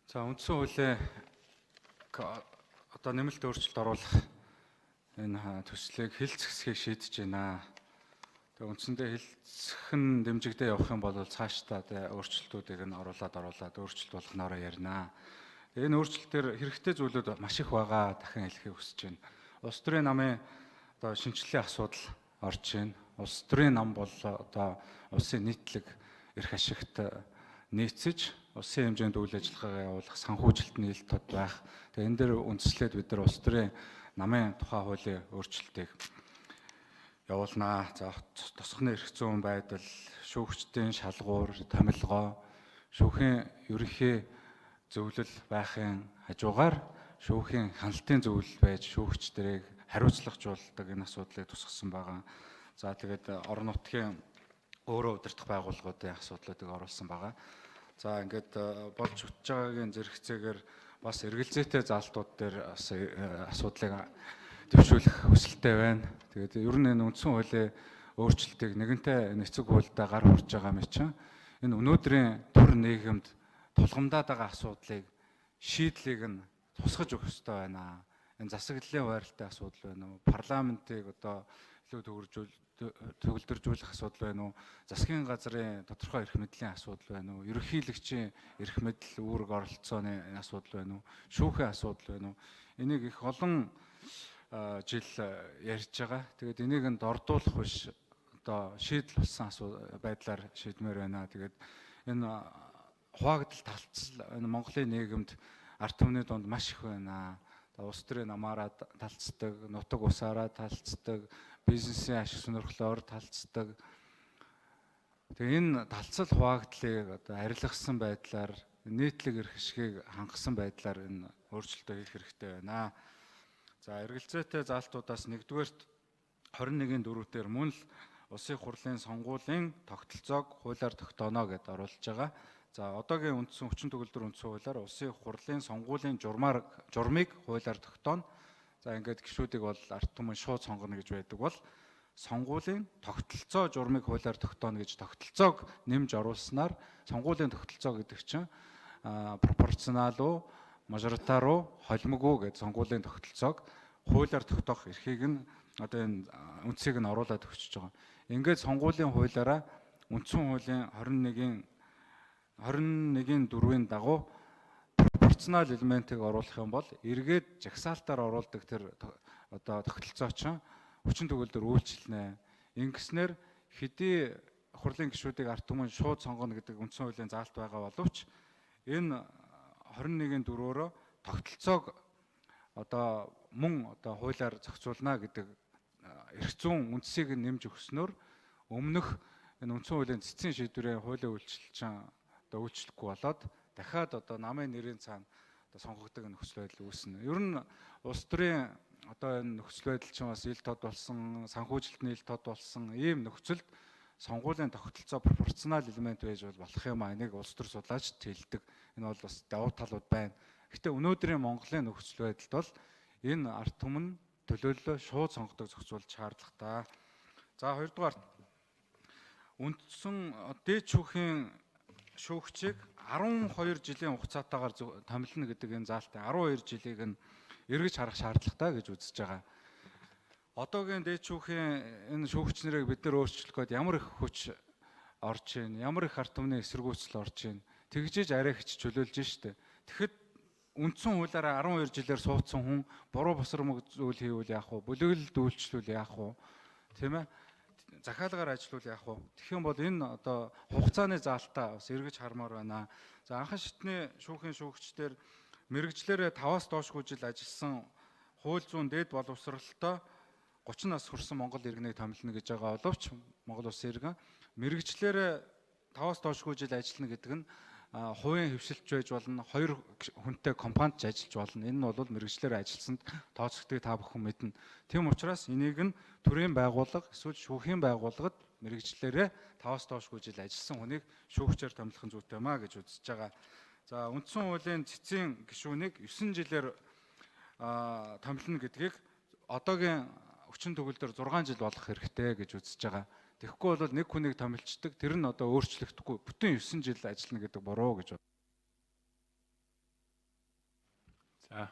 За үндсэн хуулийг одоо нэмэлт өөрчлөлт оруулах энэ төслийг хэлцэхийг шийдэж байна. Тэгээ үндсэндээ хэлцэх нь дэмжигдээ явах юм бол цаашдаа өөрчлөлтүүдийг нь оруулаад өөрчлөлт болгоноороо ярина. Энэ өөрчлөлтөөр хэрэгтэй зүйлүүд маш их байгаа дахин хэлхийг хүсэж байна. Улс төрийн намын одоо шинжилгээний асуудал орж байна. Улс төрийн нам бол одоо улсын нийтлэг эрх ашигт нийцэж улсын хэмжээнд үйл ажиллагаагаа явуулах санхүүжилтний ил тод байх. Тэгээ энэ дээр үндэслээд бид нар улс төрийн намын тухай хуулийн өөрчлөлтийг явуулнаа. За тосгоны эрх зүйн байдал, шүүгчдийн шалгуур, томилгоо, шүүхийн ерөнхий зөвлөл байхын хажуугаар шүүхийн хяналтын зөвлөл байж шүүгчдэрийг хариуцлагажуулдаг энэ асуудлыг тусгасан байгаа. За тэгээд орон нутгийн өөрөө удирдах байгууллагуудын асуудлуудыг оруулсан байгаа. За ингээд болж утж байгаагийн зэрэгцээгээр бас эргэлзээтэй заалтууд дээр бас асуудлыг төвшүүлэх хүсэлтэй байна. Тэгээд ер нь энэ үндсэн хуулийн өөрчлөлтийг нэгэнтээ эцэг хуульдаа гар хүрж байгаа мэт чинь энэ өнөөдрийн төр нийгэмд тулгамдаад байгаа асуудлыг шийдлийг нь тусгаж өгөх ёстой байна. Энэ засаглалын байралтай асуудал байна уу? Парламентыг одоо илүү төгөлдржүүлэх асуудал байна уу? Засгийн газрын тодорхой эрх мэдлийн асуудал байна уу? Ерөнхийлөгчийн эрх мэдэл үүрэг оролцооны асуудал байна уу? Шүүхийн асуудал байна уу? Энийг их олон жил ярьж байгаа. Тэгээд энийг нь дордуулах биш одоо шийдэл болсон байдлаар шийдмээр байна. Тэгээд энэ хуваагдал талцал энэ Монголын нийгэмд ард түмний донд маш их байна. Улс төрийн намаараа талцдаг, нутаг усаараа талцдаг, бизнесийн ашиг сонирхлоор талцдаг. Тэгээ энэ талцал хуваагдлыг одоо арилгасан байдлаар нийтлэг эрх ашигыг хангасан байдлаар энэ өөрчлөлтөө хийх хэрэгтэй байна. За эргэлзээтэй заалтуудаас нэгдүгээрт 21-4 дээр мөн л Улсын хурлын сонгуулийн тогтолцоог хуулиар тогтооно гэдээ оруулж байгаа. За одоогийн хүчин төгөлдөр үндсэн хуулиар Улсын хурлын сонгуулийн журмыг хуулиар тогтооно. За ингээд гишүүдийг бол ард түмэн шууд сонгоно гэж байдаг бол сонгуулийн тогтолцоо журмыг хуулиар тогтооно гэж тогтолцоог нэмж оруулснаар сонгуулийн тогтолцоо гэдэг чинь пропорционал уу, мажоритар уу, холимог уу гэдэг сонгуулийн тогтолцоог хуулиар тогтоох эрхийг нь одоо энэ үндсийг нь оруулаад өгчөж байгаа. Ингээд сонгуулийн хуулиараа үндсэн хуулийн 21-4-ийн дагуу пропорционал элементийг оруулах юм бол эргээд жагсаалтаар оруулдаг тэр одоо тогтолцоо чинь хүчин төгөлдөр үйлчлэнэ. Ингэснээр хэдий хурлын гишүүдийг ард түмэн шууд сонгоно гэдэг үндсэн хуулийн заалт байгаа боловч энэ 21-4-өөрөө тогтолцоог одоо мөн одоо хуулиар зохицуулна гэдэг эрх зүйн үндсийг нэмж өгснөөр өмнөх энэ үндсэн хуулийн цэцгийн шийдвэрийн хуулийн үйлчлэлчин одоо үйлчлэхгүй болоод дахиад одоо намын нэрийн цаана одоо сонгогддог нөхцөл байдал үүснэ. Ер нь улс төрийн одоо энэ нөхцөл байдал чинь бас ил тод болсон, санхүүжилтний ил тод болсон ийм нөхцөлд сонгуулийн тогтолцоо пропорционал элемент байж болох юм аа. Энийг улс төр судлаачид хэлдэг. Энэ бол бас давуу талууд байна. Гэхдээ өнөөдрийн Монголын нөхцөл байдалд бол энэ ард түмэн төлөөллөө шууд сонгодог зохицуулж шаардлагатай. За хоёрдугаар үндсэн дээд шүүхийн шүүгчийг 12 жилийн хугацаатаагаар томилно гэдэг энэ заалтын 12 жилийг нь эргэж харах шаардлагатай гэж үзэж байгаа. Одоогийн дээд шүүхийн энэ шүүгч нарыг бид нар өөрчлөх гээд ямар их хүч орж ийн, ямар их ард түмний эсэргүүцэл орж ийн. Тэгжиж арай их чөлөөлж штэ. Тэгэхэд үндсэн хуулиараа 12 жилээр суудсан хүн буруу босромог зүйл хийвэл яах вэ? Бүлэглэлд үйлчлүүл яах вэ? Тийм ээ? Захиалгаар ажиллавал яах вэ? Тэгэх юм бол энэ одоо хугацааны заалтаа бас эргэж хармаар байна. За анхан шатны шүүхийн шүүгчдэр мэрэгчлэрээ 5-аас доошгүй жил ажилласан хууль зүйн дээд боловсролтой 30 нас хүрсэн Монгол иргэнийг томилно гэж байгаа боловч Монгол улсын иргэн мэрэгчлэрээ 5-аас доошгүй жил ажиллана гэдэг нь хувийн хөвшилтж байж болно, 2 хүнтэй компанид ажиллаж болно. Энэ нь бол мэрэгчлэр ажилласанд тооцогдгийг та бүхэн мэднэ. Тийм учраас энийг нь төрийн байгууллага эсвэл шүүхийн байгууллагад мэрэгчлэрээ 5-аас доошгүй жил ажилласан хүнийг шүүгчээр томилох нь зүйтэй маа гэж үзэж байгаа. За үндсэн хуулийн цэцгийн гишүүнийг 9 жилээр томилно гэдгийг одоогийн хүчин төгөлдөр 6 жил болох хэрэгтэй гэж үзэж байгаа. Тэгэхгүй бол нэг хүнийг томилчдаг тэр нь одоо өөрчлөгдөхгүй бүтэн 9 жил ажиллана гэдэг буруу гэж За